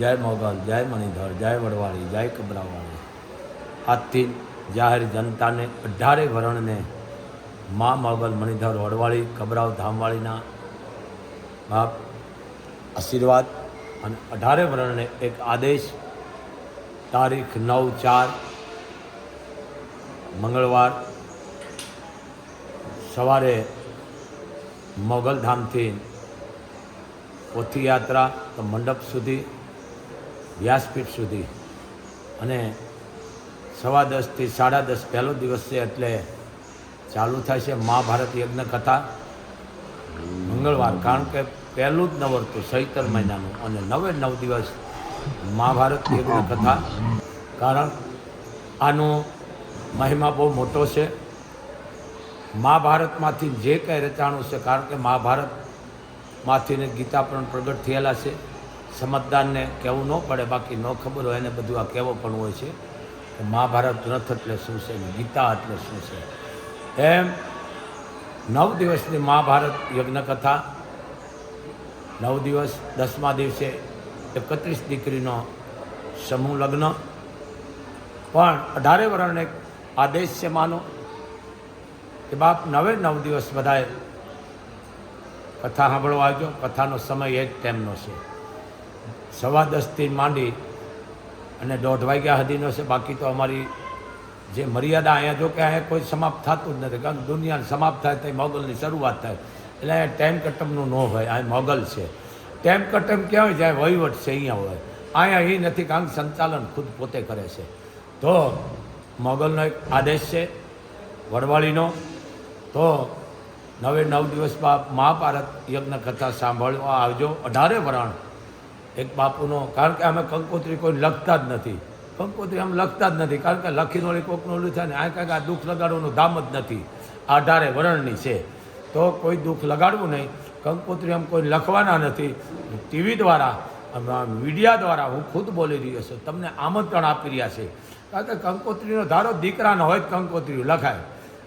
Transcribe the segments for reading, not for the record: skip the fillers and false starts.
જય મોગલ, જય મણિધર, જય વડવાળી, જય કબરાવાળી. આજથી જાહેર જનતાને 18 વર્ણને મા મોગલ, મણિધર, વડવાળી, કબરાવ ધામવાળીના બાપ આશીર્વાદ અને 18 વર્ણને એક આદેશ. તારીખ 9/4 મંગળવાર સવારે મોગલધામથી પોથીયાત્રા તો મંડપ સુધી, વ્યાસપીઠ સુધી, અને 10:15 થી 10:30 પહેલો દિવસ છે એટલે ચાલુ થાય છે મહાભારત યજ્ઞ કથા મંગળવાર. કારણ કે પહેલું જ નવરતું ચૈત્ર મહિનાનું અને 9 દિવસ મહાભારત યજ્ઞ કથા. કારણ આનો મહિમા બહુ મોટો છે. મહાભારતમાંથી જે કંઈ રચાણું છે, કારણ કે મહાભારતમાંથીને ગીતા પણ પ્રગટ થયેલા છે. સમજદારને કહેવું ન પડે, બાકી ન ખબર હોય એને બધું આ કહેવું પણ હોય છે કે મહાભારત ગ્રંથ એટલે શું છે ને ગીતા એટલે શું છે. એમ 9 દિવસની મહાભારત યજ્ઞ કથા. 9 દિવસ, 10મા દિવસે 31 દીકરીનો સમૂહ લગ્ન. પણ 18 વર્ણને આદેશ છે માનો કે બાપ 9 દિવસ બધાએ કથા સાંભળવા આવજો. કથાનો સમય એક ટાઈમનો છે, 10:15 થી માંડી અને 1:30 વાગ્યા સુધીનો છે. બાકી તો અમારી જે મર્યાદા અહીંયા, જો કે અહીંયા કોઈ સમાપ્ત થતું જ નથી, કારણ કે દુનિયા સમાપ્ત થાય તો મોગલની શરૂઆત થાય, એટલે અહીંયા ટાઈમ કટમનું ન હોય. અહીંયા મોગલ છે, ટાઈમ કટમ ક્યાં હોય, જાય વહીવટ છે અહીંયા હોય. અહીંયા એ નથી, કારણ કે સંચાલન ખુદ પોતે કરે છે. તો મોગલનો એક આદેશ છે, વડવાળીનો. તો 9 દિવસમાં મહાભારત યજ્ઞ કથા સાંભળવા આવજો. 18 વરણ એક બાપુનો. કારણ કે અમે કંકોત્રી કોઈ લખતા જ નથી. કંકોત્રી આમ લખતા જ નથી, કારણ કે લખીને ઓલી કોકનું ઓલું થાય ને, આ કાંઈક આ દુઃખ લગાડવાનું ધામ જ નથી. 18 વર્ણની છે તો કોઈ દુઃખ લગાડવું નહીં. કંકોત્રી આમ કોઈ લખવાના નથી. ટીવી દ્વારા, મીડિયા દ્વારા હું ખુદ બોલી રહ્યો છું, તમને આમંત્રણ આપી રહ્યા છે. કારણ કે કંકોત્રીનો ધારો દીકરાનો હોય તો કંકોત્રી લખાય,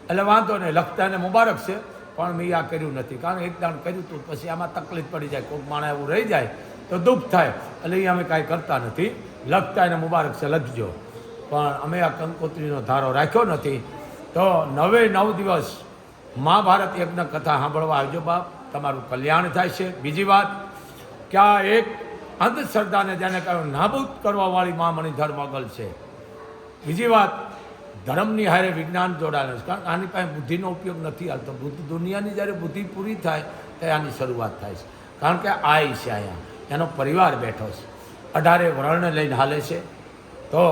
એટલે વાંધો નહીં, લખતા એને મુબારક છે. પણ મેં આ કર્યું નથી, કારણ એક દાણ કર્યું હતું, પછી આમાં તકલીફ પડી જાય, કોઈક માણસ એવું રહી જાય તો દુઃખ થાય, એટલે એ અમે કાંઈ કરતા નથી. લખતા એને મુબારક છે, લખજો. પણ અમે આ કંકોત્રીનો ધારો રાખ્યો નથી. તો 9 દિવસ મહાભારત યજ્ઞ કથા સાંભળવા આવજો બાપ, તમારું કલ્યાણ થાય છે. બીજી વાત કે આ એક અંધશ્રદ્ધાને જેને કહ્યું નાબૂદ કરવાવાળી મા મણિધર મોગલ છે. બીજી વાત, ધર્મની હારે વિજ્ઞાન જોડાયેલું છે. કારણ કે આની પાસે બુદ્ધિનો ઉપયોગ નથી હાલતો. દુનિયાની જ્યારે બુદ્ધિ પૂરી થાય ત્યારે આની શરૂઆત થાય છે. કારણ કે આ છે અહીંયા એનો પરિવાર બેઠો છે, 18 વર્ણને લઈને હાલે છે. તો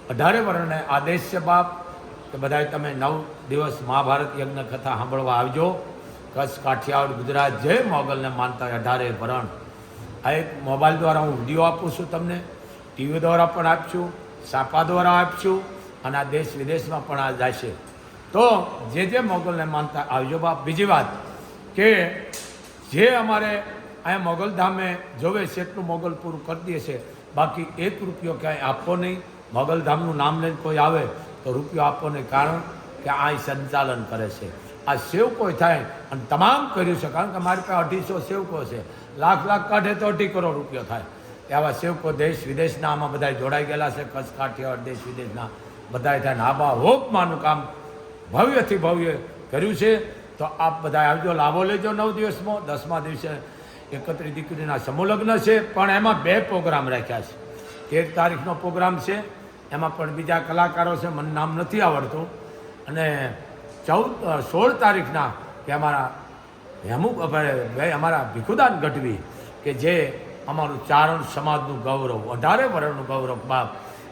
18 વર્ણને આદેશ છે બાપ કે બધાએ તમે 9 દિવસ મહાભારત યજ્ઞ કથા સાંભળવા આવજો. કચ્છ, કાઠિયાવાડ, ગુજરાત, જય મોગલને માનતા 18 વર્ણ. આ એક મોબાઈલ દ્વારા હું વિડીયો આપું છું તમને, ટીવી દ્વારા પણ આપશું, છાપા દ્વારા આપશું, અને આ દેશ વિદેશમાં પણ આ જશે. તો જે મોગલને માનતા આવજો બાપ. બીજી વાત કે જે અમારે અહીંયા મોગલધામે જોવે છે એટલું મોગલ પૂરું કરી દે છે, બાકી 1 રૂપિયો ક્યાંય આપવો નહીં. મોગલધામનું નામ લઈને કોઈ આવે તો રૂપિયો આપવો નહીં, કારણ કે આ સંચાલન કરે છે. આ સેવકો થાય અને તમામ કર્યું છે. કારણ કે મારી પાસે 250 સેવકો છે, લાખ કાઢે તો 2.5 કરોડ રૂપિયો થાય. આવા સેવકો દેશ વિદેશના આમાં બધા જોડાઈ ગયેલા છે. કચ્છ, કાઠિયાવાડ, દેશ વિદેશના બધા થાય. આબા હોપમાનું કામ ભવ્યથી ભવ્ય કર્યું છે. તો આપ બધા આવજો, લાભો લેજો. 9 દિવસમાં 10મા દિવસે 31 દીકરીના સમૂહ લગ્ન છે, પણ એમાં 2 પ્રોગ્રામ રાખ્યા છે. 13 તારીખનો પ્રોગ્રામ છે, એમાં પણ બીજા કલાકારો છે, મને નામ નથી આવડતું. અને 16 તારીખના કે અમારા અમારા ભીખુદાન ગઢવી, કે જે અમારું ચારણ સમાજનું ગૌરવ, 18 વર્ણનું ગૌરવ બાપ,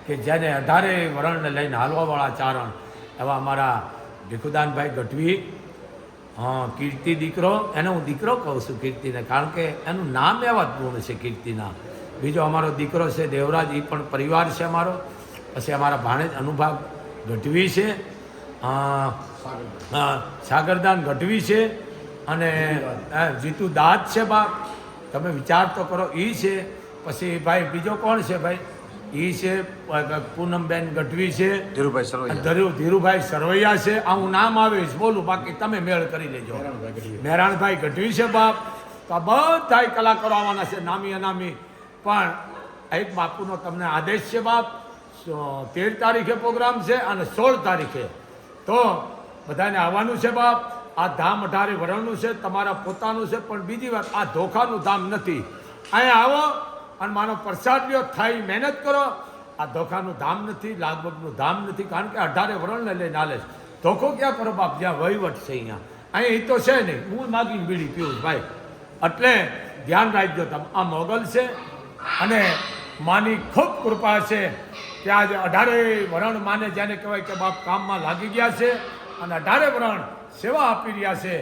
કે જેને 18 વર્ણને લઈને હાલવાવાળા ચારણ એવા અમારા ભીખુદાનભાઈ ગઢવી, કીર્તિ દીકરો, એને હું દીકરો કહું છું કીર્તિને, કારણ કે એનું નામ એવા જ પૂર્ણ છે કીર્તિના. બીજો અમારો દીકરો છે દેવરાજ, એ પણ પરિવાર છે અમારો. પછી અમારા ભાણેજ અનુભાગ ગઢવી છે, સાગરદાન ગઢવી છે, અને જીતુ દાદ છે બાપ. તમે વિચાર તો કરો, એ છે. પછી ભાઈ બીજો કોણ છે ભાઈ, એ છે પૂનમબેન ગઢવી છે, ધીરુભાઈ સરવૈયા છે. આ હું નામ આવીશ બોલું, બાકી તમે મેળ કરી લેજો. મેરાણભાઈ ગઢવી છે બાપ. તો આ બધા કલાકારો આવવાના છે, નામી અનામી. પણ એક બાપુનો તમને આદેશ છે બાપ. 13 તારીખે પ્રોગ્રામ છે અને 16 તારીખે તો બધાને આવવાનું છે બાપ. આ ધામ 18 વરણનું છે, તમારા પોતાનું છે, પણ બીજી વાત આ ધોખાનું ધામ નથી. અહીંયા આવો અને માનો પ્રસાદ લ્યો, થાય મહેનત કરો. આ ધોખાનું ધામ નથી, લાગવગનું ધામ નથી, કારણ કે 18 વરણને લઈને હાલે છે. ધોખો ક્યાં કરો બાપ, જ્યાં વહીવટ છે અહીંયા એ તો છે નહીં. હું માગીને બીડી પીવું ભાઈ, એટલે ધ્યાન રાખજો તમે. આ મોગલ છે અને માની ખૂબ કૃપા છે કે આજે 18 વરણ માને જેને કહેવાય કે બાપ કામમાં લાગી ગયા છે અને 18 વરણ સેવા આપી રહ્યા છે.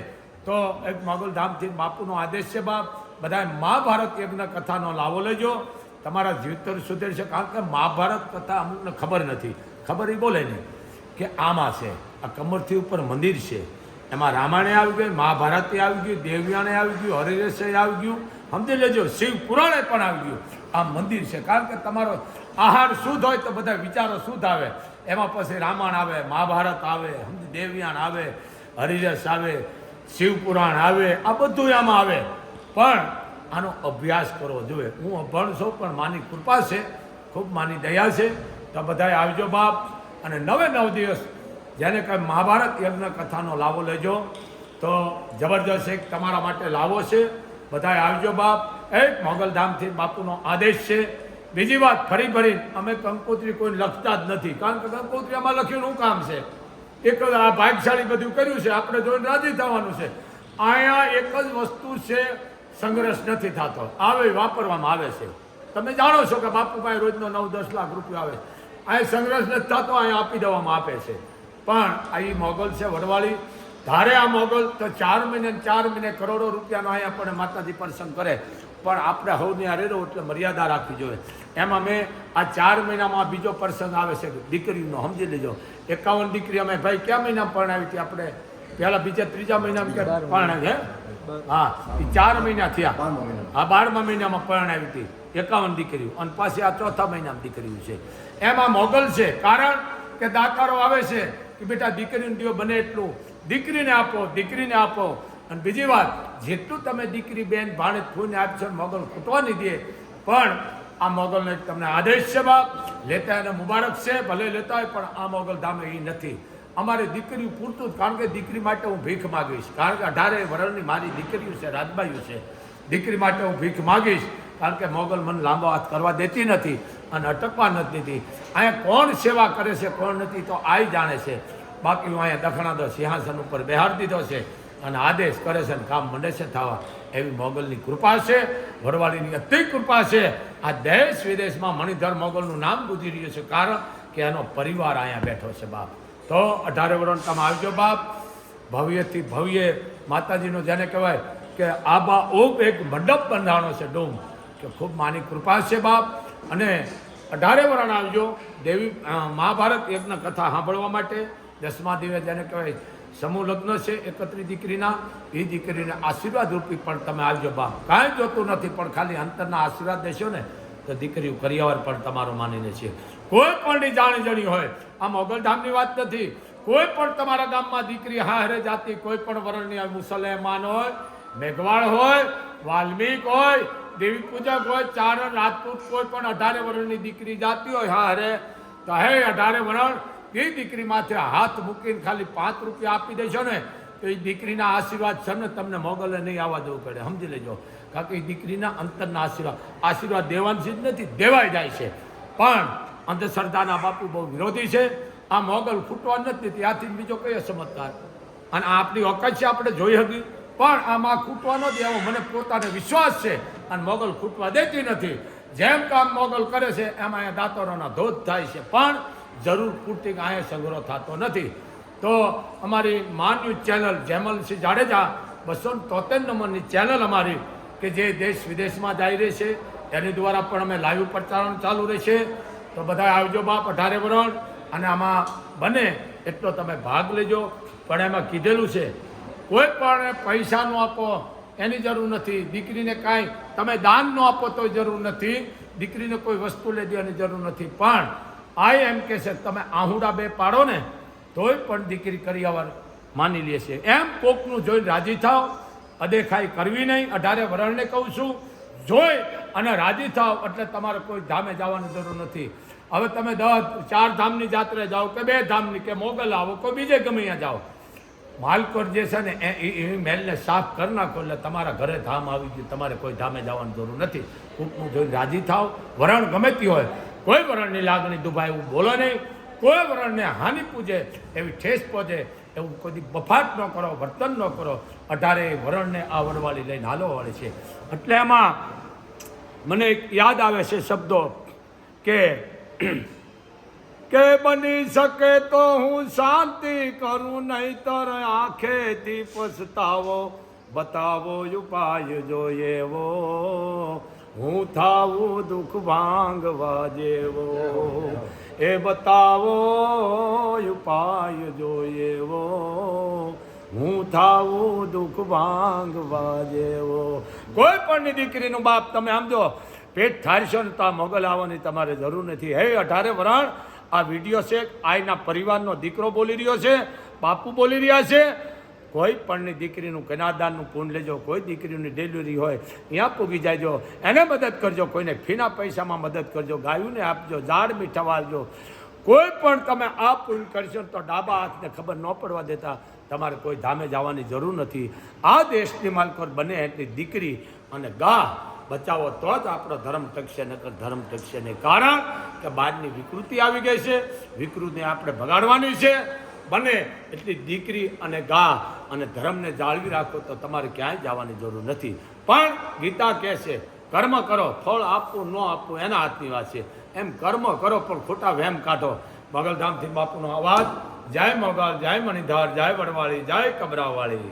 તો એક મોગલધામથી બાપુનો આદેશ છે બાપ, બધાએ મહાભારત યજ્ઞ કથાનો લાવો લેજો. તમારા જીવતર સુધેર છે, કારણ કે મહાભારત કથા અમુકને ખબર નથી. ખબર એ બોલે નહીં કે આમાં છે, આ કમરથી ઉપર મંદિર છે, એમાં રામાયણે આવી ગયું, મહાભારતે આવી ગયું, દેવયાણે આવી ગયું, હરિરસે આવી ગયું, સમજી લેજો શિવ પુરાણે પણ આવી ગયું. આ મંદિર છે, કારણ કે તમારો આહાર શુદ્ધ હોય તો બધા વિચારો શુદ્ધ આવે. એમાં પછી રામાયણ આવે, મહાભારત આવે, દેવયાણ આવે, હરિરસ આવે, શિવપુરાણ આવે, આ બધું આમાં આવે. પણ આનો અભ્યાસ કરવો જોઈએ. હું અભણ છું, પણ માની કૃપા છે, ખૂબ માની દયા છે. તો બધાએ આવજો બાપ. અને 9 દિવસ જેને કંઈ મહાભારત યજ્ઞ કથાનો લાવો લેજો. તો જબરજસ્ત એક તમારા માટે લાવો છે. બધાએ આવજો બાપ. એક મોગલધામથી બાપુનો આદેશ છે. બીજી વાત, ફરી અમે કંકોત્રી કોઈ લખતા જ નથી, કારણ કે કંકોત્રી આમાં લખ્યું શું કામ છે? એક આ ભાગશાળી બધું કર્યું છે, આપણે જોઈને રાજી થવાનું છે. અહીંયા એક જ વસ્તુ છે, સંઘર્ષ નથી થતો, આવે વાપરવામાં આવે છે. તમે જાણો છો કે બાપુભાઈ રોજનો 9-10 લાખ રૂપિયા આવે. અહીંયા સંઘર્ષ નથી થતો, અહીંયા આપી દેવામાં આપે છે. પણ આ મોગલ છે વડવાળી, ધારે આ મોગલ તો 4 મહિને કરોડો રૂપિયાનો અહીંયા પણ માતાજી પ્રસંગ કરે. પણ આપણે સૌની આ રેડો એટલે મર્યાદા રાખવી જોઈએ. એમાં મેં આ 4 મહિનામાં બીજો પ્રસંગ આવે છે દીકરીનો, સમજી લેજો. 51 દીકરી અમે ભાઈ કયા મહિનામાં પરણાવી હતી? આપણે પહેલા બીજા 3જા મહિનામાં પરણાવી. હે હા, એ 4 મહિના થયા. હા, 12મા મહિનામાં પરણાવી હતી 51 દીકરીઓ, અને પાછી આ 4થા મહિનામાં દીકરીઓ છે. એમાં મોગલ છે, કારણ કે દાતારો આવે છે કે બેટા દીકરીને દિયો બને એટલું દીકરીને આપો, દીકરીને આપો. અને બીજી વાત, જેટલું તમે દીકરી બેન ભાણેજ ફૂઈને આપશો, મોગલ ખૂટવા નહીં દે. પણ આ મોગલનો એક તમને આદેશ છે બાપ, લેતા એને મુબારક છે, ભલે લેતા હોય, પણ આ મોગલ ધામે એ નથી. અમારી દીકરીઓ પૂરતું જ, કારણ કે દીકરી માટે હું ભીખ માગીશ, કારણ કે 18 વરણની મારી દીકરીઓ છે, રાજબાઈઓ છે. દીકરી માટે હું ભીખ માગીશ, કારણ કે મોગલ મને લાંબો હાથ કરવા દેતી નથી અને અટકવા નથી દેતી. અહીંયા કોણ સેવા કરે છે કોણ નથી તો આ જાણે છે. બાકી હું અહીંયા દખણાદો સિંહાસન ઉપર બેહાડી દીધો છે અને આદેશ કરે છે અને કામ મંડે છે થવા. એવી મોગલની કૃપા છે, વરવાળીની અતિ કૃપા છે. આ દેશ વિદેશમાં મણિધર મોગલનું નામ ગુજરી રહ્યું છે, કારણ કે એનો પરિવાર અહીંયા બેઠો છે બાપ. તો 18 વરણ તમે આવજો બાપ. ભવ્યથી ભવ્ય માતાજીનો જેને કહેવાય કે આબા ઓપ એક મંડપ બંધાણો છે ડોમ, કે ખૂબ માની કૃપા છે બાપ. અને 18 વરણ આવજો દેવી મહાભારત યજ્ઞ કથા સાંભળવા માટે. 10મા દિવસે જેને કહેવાય સમૂહ લગ્ન છે 31 દીકરીના, એ દીકરીને આશીર્વાદ રૂપી પણ તમે આવજો બાપ. કાંઈ જોતું નથી, પણ ખાલી અંતરના આશીર્વાદ દેશો ને તો દીકરીઓ કરિયાવર પણ તમારો માનીને છે. કોઈ પણ જાણી જણી હોય, આ મોગલધામની વાત નથી, કોઈ પણ તમારા ગામમાં દીકરી હારે જાતી કોઈ પણ વરણની હોય, મુસલમાન હોય, મેઘવાળ હોય, વાલ્મીક હોય, દેવી પૂજક હોય, ચારણ રાજપૂત, કોઈ પણ 18 વરણની દીકરી જાતી હોય હારે, તો હે 18 વરણ એ દીકરી માથે હાથ મૂકીને ખાલી 5 રૂપિયા આપી દેશો ને તો એ દીકરીના આશીર્વાદ છે ને તમને મોગલે નહીં આવવા દેવું પડે, સમજી લેજો. કારણ કે એ દીકરીના અંતરના આશીર્વાદ દેવાંશી જ નથી, દેવાઈ જાય છે. પણ અંધશ્રદ્ધાના બાપુ બહુ વિરોધી છે. આ મોગલ ફૂટવા નથી, ત્યાંથી બીજો કયો ચમત્કાર. અને આપણી ઓકાત છે, આપણે જોઈ હતી, પણ આમાં ખૂટવા ન દે એવો મને પોતાને વિશ્વાસ છે. અને મોગલ ખૂટવા દેતી નથી. જેમ કામ મોગલ કરે છે એમ અહીંયા દાતારોના ધોધ થાય છે, પણ જરૂર પૂરતી અહીંયા સંગ્રહ થતો નથી. તો અમારી માન્યુ ચેનલ જેમલસિંહ જાડેજા 273 નંબરની ચેનલ અમારી, કે જે દેશ વિદેશમાં જઈ રહી છે, એની દ્વારા પણ અમે લાઈવ પ્રચારણ ચાલુ રહેશે. તો બધા આવજો બાપ 18 વરણ. અને આમાં બને એટલો તમે ભાગ લેજો. પણ એમાં કીધેલું છે કોઈ પણ પૈસા ન આપો એની જરૂર નથી, દીકરીને કાંઈ તમે દાન ન આપો તો જરૂર નથી, દીકરીને કોઈ વસ્તુ લઈ દેવાની જરૂર નથી. પણ આ એમ કે છે તમે આહુડા 2 પાડો ને તોય પણ દીકરી કરિયાવર માની લે છે. એમ કોકનું જોઈને રાજી થાવ, અદેખાઈ કરવી નહીં. 18 વરણને કહું છું, જોઈ અને રાજી થાવ એટલે તમારે કોઈ ધામે જવાની જરૂર નથી. હવે તમે 4 ધામની જાત્રા જાઓ કે 2 ધામની કે મોગલ આવો કોઈ બીજે ગમે ત્યાં જાઓ, માલકોર જે છે ને એ મેલને સાફ કરી નાખો એટલે તમારા ઘરે ધામ આવી ગયું. તમારે કોઈ ધામે જવાની જરૂર નથી. કૂટનું જોઈને રાજી થાવ. વરણ ગમે તે હોય, કોઈ વરણની લાગણી દુભાય એવું બોલો નહીં. કોઈ વરણને હાનિ પૂજે એવી ઠેસ પહોંચે એવું કોઈ બફાટ ન કરો, વર્તન ન કરો. 18 વરણને આ વરવાળી લઈને હાલોવાળી છે. એટલે એમાં મને એક યાદ આવે છે શબ્દો કે બની શકે તો હું શાંતિ કરું, નહીતર આંખેથી પછતાવો. બતાવો ઉપાય જોઈએ એવો, હું થાવું દુઃખ ભાંગવા જેવો. એ બતાવો ઉપાય જોઈએ એવો, હું થાવું દુઃખ ભાંગવા જેવો. કોઈ પણની દીકરીનું બાપ તમે સમજો પેટ ઠારશો ને તો આ મોગલ આવવાની તમારે જરૂર નથી. હે 18 વરણ, આ વિડીયો છે આઈના પરિવારનો દીકરો બોલી રહ્યો છે, બાપુ બોલી રહ્યા છે. કોઈ પણની દીકરીનું કન્યાદાનનું પૂન લેજો. કોઈ દીકરીની ડિલિવરી હોય ત્યાં પૂગી જાયજો, એને મદદ કરજો. કોઈને ફીના પૈસામાં મદદ કરજો, ગાયોને આપજો, ઝાડ મીઠા વાળજો. કોઈ પણ તમે આ પૂન કરશો તો ડાબા હાથને ખબર ન પડવા દેતા. તમારે કોઈ ધામે જવાની જરૂર નથી. આ દેશની માલકોર બને એટલી દીકરી અને ગા બચાવો તો જ આપણો ધર્મ ટકશે, નકર ધર્મ ટકશે નહીં. કારણ કે બહારની વિકૃતિ આવી ગઈ છે. વિકૃતિને આપણે ભગાડવાની છે. બને એટલી દીકરી અને ગા અને ધર્મને જાળવી રાખો તો તમારે ક્યાંય જવાની જરૂર નથી. પણ ગીતા કહે છે કર્મ કરો, ફળ આપવું ન આપવું એના હાથની વાત છે. એમ કર્મ કરો પણ ખોટા વહેમ કાઢો. મોગલધામથી બાપુનો અવાજ. જય મોગલ, જય મણિધર, જય વડવાળી, જય કબરાવાળી.